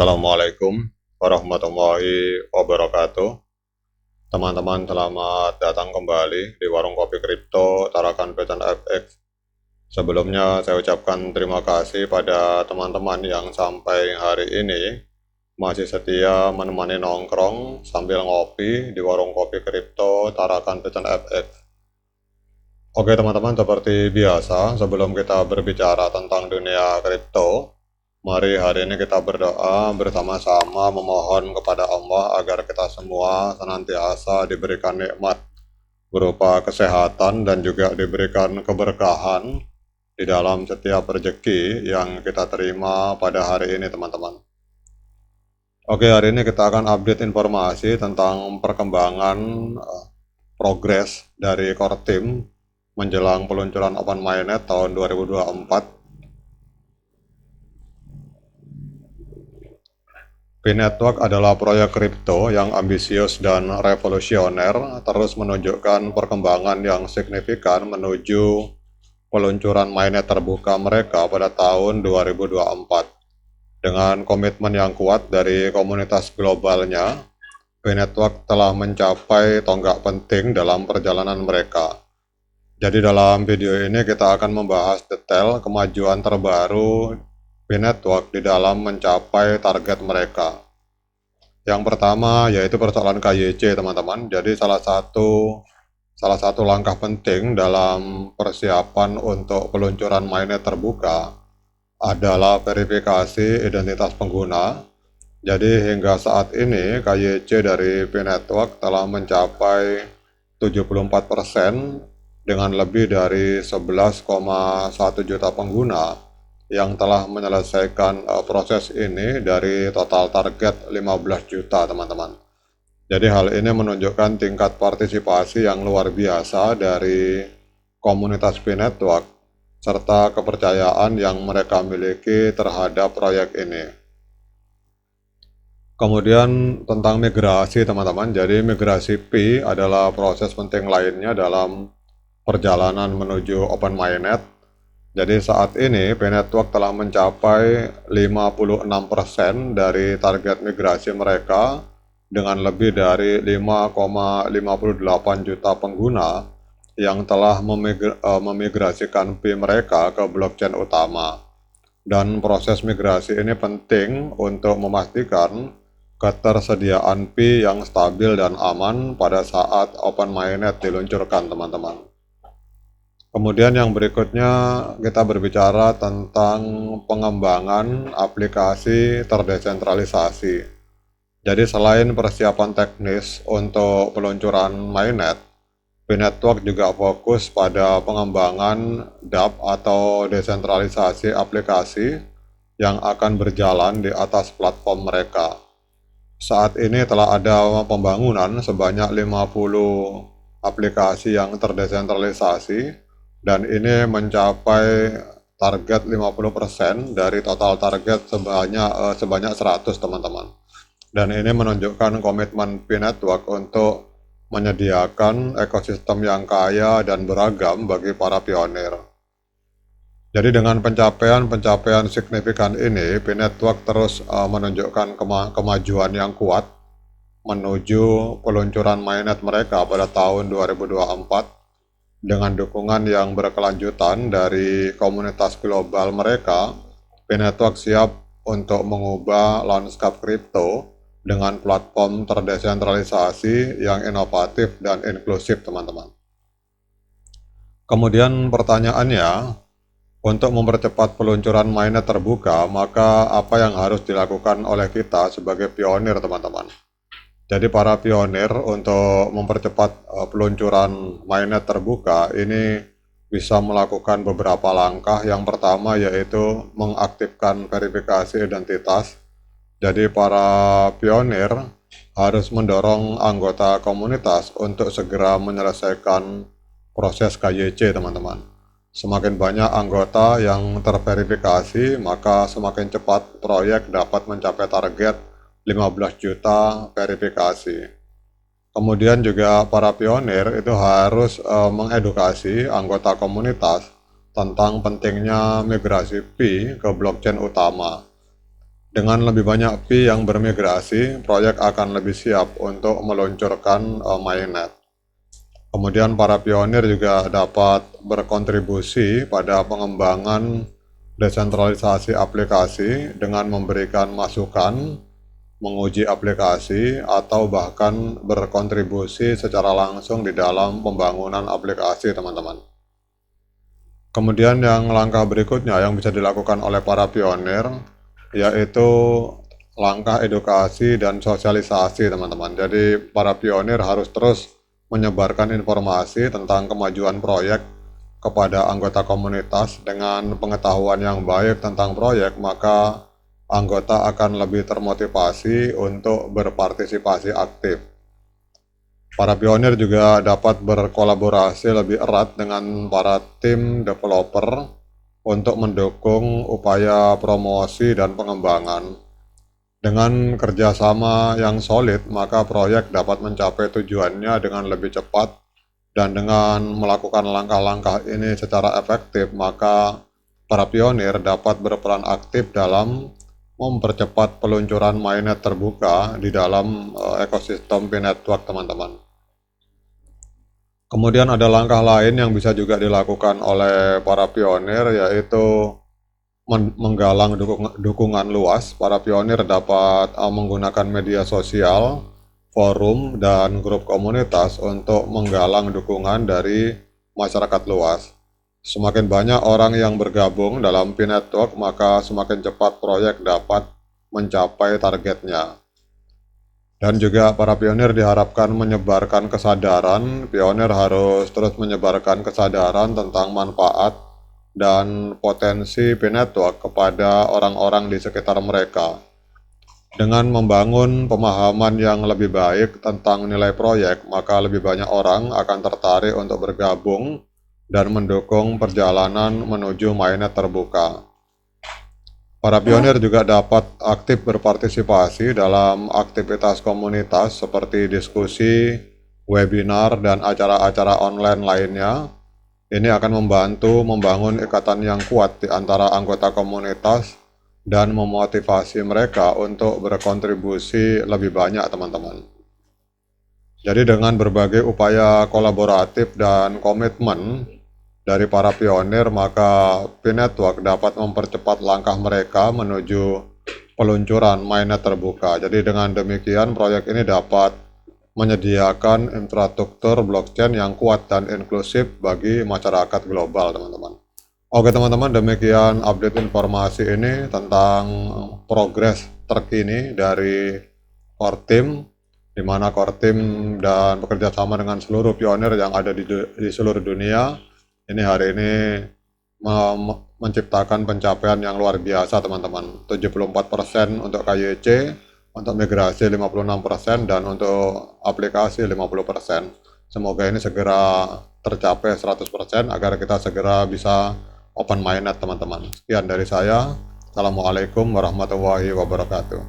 Assalamualaikum warahmatullahi wabarakatuh. Teman-teman, selamat datang kembali di Warung Kopi Kripto Tarakan Pecan FX. Sebelumnya saya ucapkan terima kasih pada teman-teman yang sampai hari ini masih setia menemani nongkrong sambil ngopi di Warung Kopi Kripto Tarakan Pecan FX. Oke teman-teman, seperti biasa sebelum kita berbicara tentang dunia kripto, mari hari ini kita berdoa bersama-sama memohon kepada Allah agar kita semua senantiasa diberikan nikmat berupa kesehatan dan juga diberikan keberkahan di dalam setiap rezeki yang kita terima pada hari ini teman-teman. Oke, hari ini kita akan update informasi tentang perkembangan progres dari core team menjelang peluncuran Open Mainnet tahun 2024. P-Network adalah proyek kripto yang ambisius dan revolusioner, terus menunjukkan perkembangan yang signifikan menuju peluncuran mainnet terbuka mereka pada tahun 2024. Dengan komitmen yang kuat dari komunitas globalnya, P-Network telah mencapai tonggak penting dalam perjalanan mereka. Jadi dalam video ini kita akan membahas detail kemajuan terbaru P-Network di dalam mencapai target mereka. Yang pertama yaitu persoalan KYC teman-teman. Jadi salah satu langkah penting dalam persiapan untuk peluncuran mainnet terbuka adalah verifikasi identitas pengguna. Jadi hingga saat ini KYC dari P-Network telah mencapai 74% dengan lebih dari 11,1 juta pengguna yang telah menyelesaikan proses ini dari total target 15 juta teman-teman. Jadi hal ini menunjukkan tingkat partisipasi yang luar biasa dari komunitas P-Network serta kepercayaan yang mereka miliki terhadap proyek ini. Kemudian tentang migrasi teman-teman, jadi migrasi P adalah proses penting lainnya dalam perjalanan menuju Open Mainnet. Jadi saat ini P-Network telah mencapai 56% dari target migrasi mereka dengan lebih dari 5,58 juta pengguna yang telah memigrasikan P mereka ke blockchain utama. Dan proses migrasi ini penting untuk memastikan ketersediaan P yang stabil dan aman pada saat Open Mainnet diluncurkan teman-teman. Kemudian yang berikutnya kita berbicara tentang pengembangan aplikasi terdesentralisasi. Jadi selain persiapan teknis untuk peluncuran mainnet, P-Network juga fokus pada pengembangan dApp atau desentralisasi aplikasi yang akan berjalan di atas platform mereka. Saat ini telah ada pembangunan sebanyak 50 aplikasi yang terdesentralisasi dan ini mencapai target 50% dari total target sebanyak 100 teman-teman. Dan ini menunjukkan komitmen P-Network untuk menyediakan ekosistem yang kaya dan beragam bagi para pionir. Jadi dengan pencapaian signifikan ini, P-Network terus menunjukkan kemajuan yang kuat menuju peluncuran mainnet mereka pada tahun 2024 dengan dukungan yang berkelanjutan dari komunitas global mereka. P-Network siap untuk mengubah lanskap kripto dengan platform terdesentralisasi yang inovatif dan inklusif teman-teman. Kemudian pertanyaannya, untuk mempercepat peluncuran mainnet terbuka, maka apa yang harus dilakukan oleh kita sebagai pionir teman-teman? Jadi para pionir untuk mempercepat peluncuran mainnet terbuka ini bisa melakukan beberapa langkah. Yang pertama yaitu mengaktifkan verifikasi identitas. Jadi para pionir harus mendorong anggota komunitas untuk segera menyelesaikan proses KYC teman-teman. Semakin banyak anggota yang terverifikasi, maka semakin cepat proyek dapat mencapai target 15 juta verifikasi. Kemudian juga para pionir itu harus mengedukasi anggota komunitas tentang pentingnya migrasi P ke blockchain utama. Dengan lebih banyak Pi yang bermigrasi, proyek akan lebih siap untuk meluncurkan mainnet. Kemudian para pionir juga dapat berkontribusi pada pengembangan desentralisasi aplikasi dengan memberikan masukan, menguji aplikasi, atau bahkan berkontribusi secara langsung di dalam pembangunan aplikasi, teman-teman. Kemudian yang langkah berikutnya yang bisa dilakukan oleh para pionir, yaitu langkah edukasi dan sosialisasi, teman-teman. Jadi para pionir harus terus menyebarkan informasi tentang kemajuan proyek kepada anggota komunitas. Dengan pengetahuan yang baik tentang proyek, maka anggota akan lebih termotivasi untuk berpartisipasi aktif. Para pionir juga dapat berkolaborasi lebih erat dengan para tim developer untuk mendukung upaya promosi dan pengembangan. Dengan kerjasama yang solid, maka proyek dapat mencapai tujuannya dengan lebih cepat, dan dengan melakukan langkah-langkah ini secara efektif, maka para pionir dapat berperan aktif dalam mempercepat peluncuran mainnet terbuka di dalam ekosistem P-Network, teman-teman. Kemudian ada langkah lain yang bisa juga dilakukan oleh para pionir, yaitu menggalang dukungan luas. Para pionir dapat menggunakan media sosial, forum, dan grup komunitas untuk menggalang dukungan dari masyarakat luas. Semakin banyak orang yang bergabung dalam P-Network, maka semakin cepat proyek dapat mencapai targetnya. Dan juga para pionir diharapkan menyebarkan kesadaran. Pionir harus terus menyebarkan kesadaran tentang manfaat dan potensi P-Network kepada orang-orang di sekitar mereka. Dengan membangun pemahaman yang lebih baik tentang nilai proyek, maka lebih banyak orang akan tertarik untuk bergabung dan mendukung perjalanan menuju mainnet terbuka. Para pionir juga dapat aktif berpartisipasi dalam aktivitas komunitas seperti diskusi, webinar, dan acara-acara online lainnya. Ini akan membantu membangun ikatan yang kuat di antara anggota komunitas dan memotivasi mereka untuk berkontribusi lebih banyak, teman-teman. Jadi dengan berbagai upaya kolaboratif dan komitmen dari para pionir, maka P-Network dapat mempercepat langkah mereka menuju peluncuran mainnet terbuka. Jadi dengan demikian proyek ini dapat menyediakan infrastruktur blockchain yang kuat dan inklusif bagi masyarakat global, teman-teman. Oke teman-teman, demikian update informasi ini tentang progres terkini dari core team, di mana core team dan bekerja sama dengan seluruh pionir yang ada di seluruh dunia. Ini hari ini menciptakan pencapaian yang luar biasa, teman-teman. 74% untuk KYC, untuk migrasi 56%, dan untuk aplikasi 50%. Semoga ini segera tercapai 100% agar kita segera bisa open mainnet, teman-teman. Sekian dari saya. Assalamualaikum warahmatullahi wabarakatuh.